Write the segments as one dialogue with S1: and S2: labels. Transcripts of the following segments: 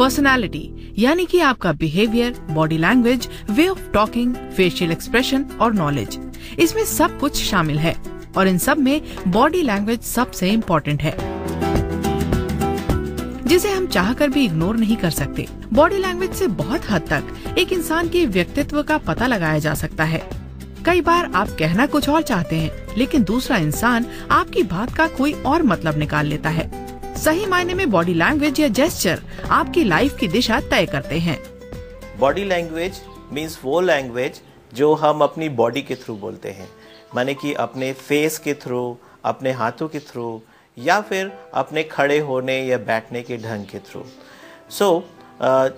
S1: Personality यानी कि आपका behaviour, body language, way of talking, facial expression और नॉलेज, इसमें सब कुछ शामिल है और इन सब में बॉडी लैंग्वेज सबसे इम्पोर्टेंट है, जिसे हम चाहकर भी इग्नोर नहीं कर सकते। बॉडी लैंग्वेज से बहुत हद तक एक इंसान के व्यक्तित्व का पता लगाया जा सकता है। कई बार आप कहना कुछ और चाहते हैं, लेकिन दूसरा इंसान आपकी बात का कोई और मतलब निकाल लेता है। सही मायने में बॉडी लैंग्वेज या जेस्चर आपकी लाइफ की दिशा तय करते हैं।
S2: बॉडी लैंग्वेज मीन्स वो लैंग्वेज जो हम अपनी बॉडी के थ्रू बोलते हैं, माने कि अपने फेस के थ्रू, अपने हाथों के थ्रू, या फिर अपने खड़े होने या बैठने के ढंग के थ्रू।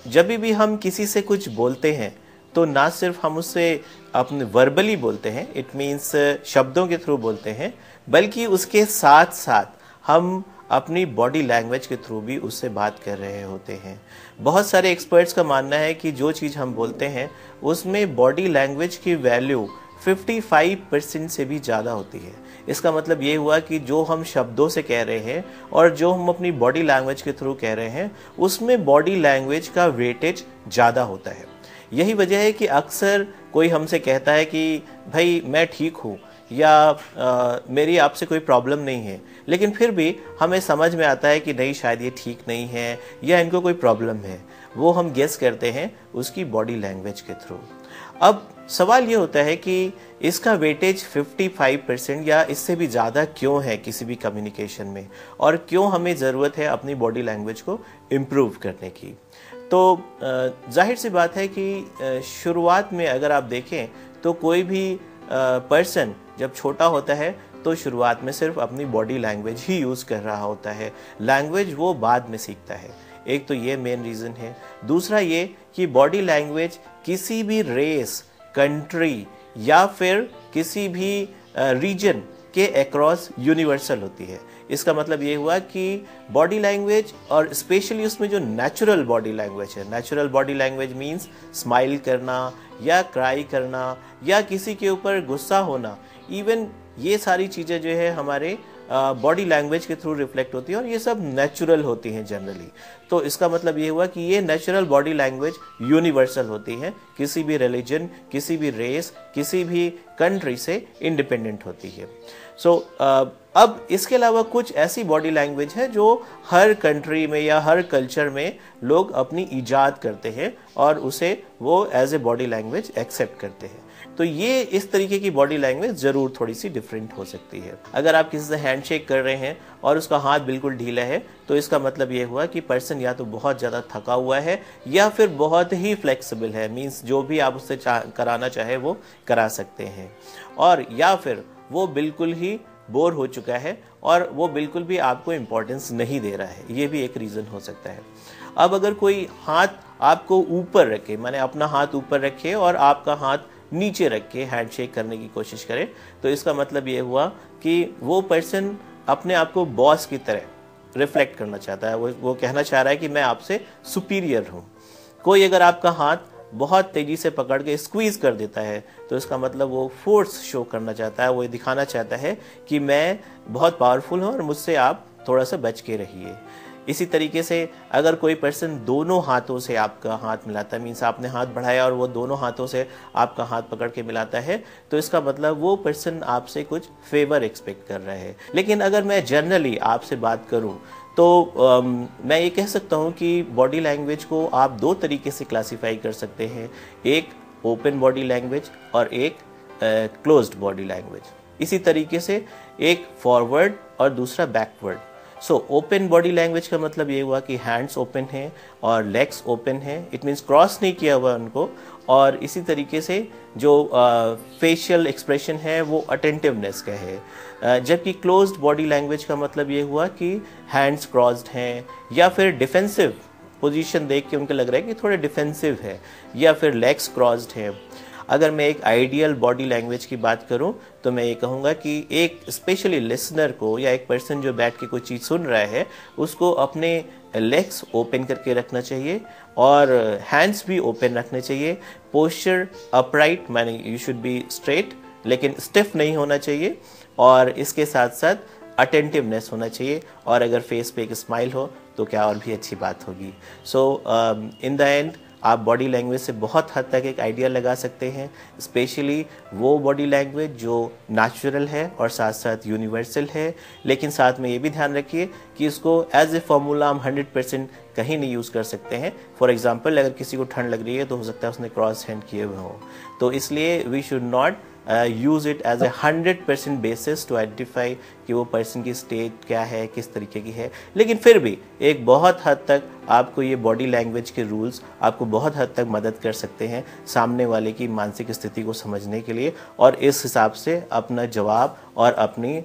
S2: जब भी हम किसी से कुछ बोलते हैं तो ना सिर्फ हम उससे अपने वर्बली बोलते हैं, इट मीन्स शब्दों के थ्रू बोलते हैं, बल्कि उसके साथ साथ हम अपनी बॉडी लैंग्वेज के थ्रू भी उससे बात कर रहे होते हैं। बहुत सारे एक्सपर्ट्स का मानना है कि जो चीज़ हम बोलते हैं उसमें बॉडी लैंग्वेज की वैल्यू 55% से भी ज़्यादा होती है। इसका मतलब ये हुआ कि जो हम शब्दों से कह रहे हैं और जो हम अपनी बॉडी लैंग्वेज के थ्रू कह रहे हैं, उसमें बॉडी लैंग्वेज का वेटेज ज़्यादा होता है। यही वजह है कि अक्सर कोई हमसे कहता है कि भाई मैं ठीक हूँ या मेरी आपसे कोई प्रॉब्लम नहीं है, लेकिन फिर भी हमें समझ में आता है कि नहीं, शायद ये ठीक नहीं है या इनको कोई प्रॉब्लम है। वो हम गेस करते हैं उसकी बॉडी लैंग्वेज के थ्रू। अब सवाल ये होता है कि इसका वेटेज 55% या इससे भी ज़्यादा क्यों है किसी भी कम्युनिकेशन में, और क्यों हमें ज़रूरत है अपनी बॉडी लैंग्वेज को इम्प्रूव करने की। तो जाहिर सी बात है कि शुरुआत में अगर आप देखें तो कोई भी पर्सन जब छोटा होता है तो शुरुआत में सिर्फ अपनी बॉडी लैंग्वेज ही यूज़ कर रहा होता है। लैंग्वेज वो बाद में सीखता है। एक तो ये मेन रीज़न है। दूसरा ये कि बॉडी लैंग्वेज किसी भी रेस, कंट्री या फिर किसी भी रीजन के अक्रॉस यूनिवर्सल होती है। इसका मतलब ये हुआ कि बॉडी लैंग्वेज, और स्पेशली उसमें जो नेचुरल बॉडी लैंग्वेज है, natural body language means smile करना या क्राई करना या किसी के ऊपर गुस्सा होना, इवन ये सारी चीज़ें जो है हमारे बॉडी लैंग्वेज के थ्रू रिफ्लेक्ट होती है और ये सब नेचुरल होती हैं जनरली। तो इसका मतलब ये हुआ कि ये नेचुरल बॉडी लैंग्वेज यूनिवर्सल होती है, किसी भी रिलीजन, किसी भी रेस, किसी भी कंट्री से इंडिपेंडेंट होती है। अब इसके अलावा कुछ ऐसी बॉडी लैंग्वेज है जो हर कंट्री में या हर कल्चर में लोग अपनी ईजाद करते हैं और उसे वो as a body language accept करते हैं। तो ये इस तरीके की बॉडी लैंग्वेज ज़रूर थोड़ी सी डिफरेंट हो सकती है। अगर आप किसी से हैंडशेक कर रहे हैं और उसका हाथ बिल्कुल ढीला है तो इसका मतलब ये हुआ कि पर्सन या तो बहुत ज़्यादा थका हुआ है या फिर बहुत ही फ्लेक्सिबल है, मीन्स जो भी आप उससे कराना चाहे वो करा सकते हैं, और या फिर वो बिल्कुल ही बोर हो चुका है और वो बिल्कुल भी आपको इम्पोर्टेंस नहीं दे रहा है। ये भी एक रीज़न हो सकता है। अब अगर कोई हाथ आपको ऊपर रखे, माने अपना हाथ ऊपर रखे और आपका हाथ नीचे रख के हैंडशेक करने की कोशिश करे, तो इसका मतलब ये हुआ कि वो पर्सन अपने आप को बॉस की तरह रिफ्लेक्ट करना चाहता है। वो कहना चाह रहा है कि मैं आपसे सुपीरियर हूँ। कोई अगर आपका हाथ बहुत तेजी से पकड़ के स्क्वीज कर देता है तो इसका मतलब वो फोर्स शो करना चाहता है, वो दिखाना चाहता है कि मैं बहुत पावरफुल हूँ और मुझसे आप थोड़ा सा बच के रहिए। इसी तरीके से अगर कोई पर्सन दोनों हाथों से आपका हाथ मिलाता है, मीन्स आपने हाथ बढ़ाया और वो दोनों हाथों से आपका हाथ पकड़ के मिलाता है, तो इसका मतलब वो पर्सन आपसे कुछ फेवर एक्सपेक्ट कर रहा है। लेकिन अगर मैं जनरली आपसे बात करूं तो मैं ये कह सकता हूं कि बॉडी लैंग्वेज को आप दो तरीके से क्लासीफाई कर सकते हैं, एक ओपन बॉडी लैंग्वेज और एक क्लोज्ड बॉडी लैंग्वेज। इसी तरीके से एक फॉरवर्ड और दूसरा बैकवर्ड। ओपन बॉडी लैंग्वेज का मतलब ये हुआ कि हैंड्स ओपन हैं और लेग्स ओपन हैं, इट मीन्स क्रॉस नहीं किया हुआ उनको, और इसी तरीके से जो फेशियल एक्सप्रेशन है वो अटेंटिवनेस का है। जबकि क्लोज्ड बॉडी लैंग्वेज का मतलब ये हुआ कि हैंड्स क्रॉस्ड हैं या फिर डिफेंसिव पोजीशन देख के उनको लग रहा है कि थोड़े डिफेंसिव है, या फिर लेग्स क्रॉस्ड हैं। अगर मैं एक आइडियल बॉडी लैंग्वेज की बात करूं तो मैं ये कहूँगा कि एक स्पेशली लिसनर को या एक पर्सन जो बैठ के कोई चीज़ सुन रहा है उसको अपने लेग्स ओपन करके रखना चाहिए और हैंड्स भी ओपन रखने चाहिए। पोस्चर अपराइट, माने यू शुड बी स्ट्रेट लेकिन स्टिफ नहीं होना चाहिए, और इसके साथ साथ अटेंटिवनेस होना चाहिए, और अगर फेस पे एक स्माइल हो तो क्या और भी अच्छी बात होगी। सो इन द एंड आप बॉडी लैंग्वेज से बहुत हद तक एक आइडिया लगा सकते हैं, स्पेशली वो बॉडी लैंग्वेज जो नेचुरल है और साथ साथ यूनिवर्सल है। लेकिन साथ में ये भी ध्यान रखिए कि इसको एज ए फॉर्मूला हम 100% कहीं नहीं यूज़ कर सकते हैं। फॉर एग्जांपल अगर किसी को ठंड लग रही है तो हो सकता है उसने क्रॉस हैंड किए हुए हो, तो इसलिए we should not use it as a 100% basis to identify कि वो पर्सन की स्टेट क्या है, किस तरीके की है। लेकिन फिर भी एक बहुत हद तक आपको ये बॉडी लैंग्वेज के रूल्स आपको बहुत हद तक मदद कर सकते हैं सामने वाले की मानसिक स्थिति को समझने के लिए, और इस हिसाब से अपना जवाब और अपनी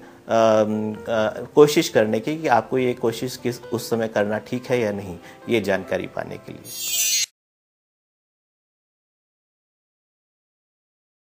S2: कोशिश करने की कि आपको ये कोशिश किस उस समय करना ठीक है या नहीं, ये जानकारी पाने के लिए।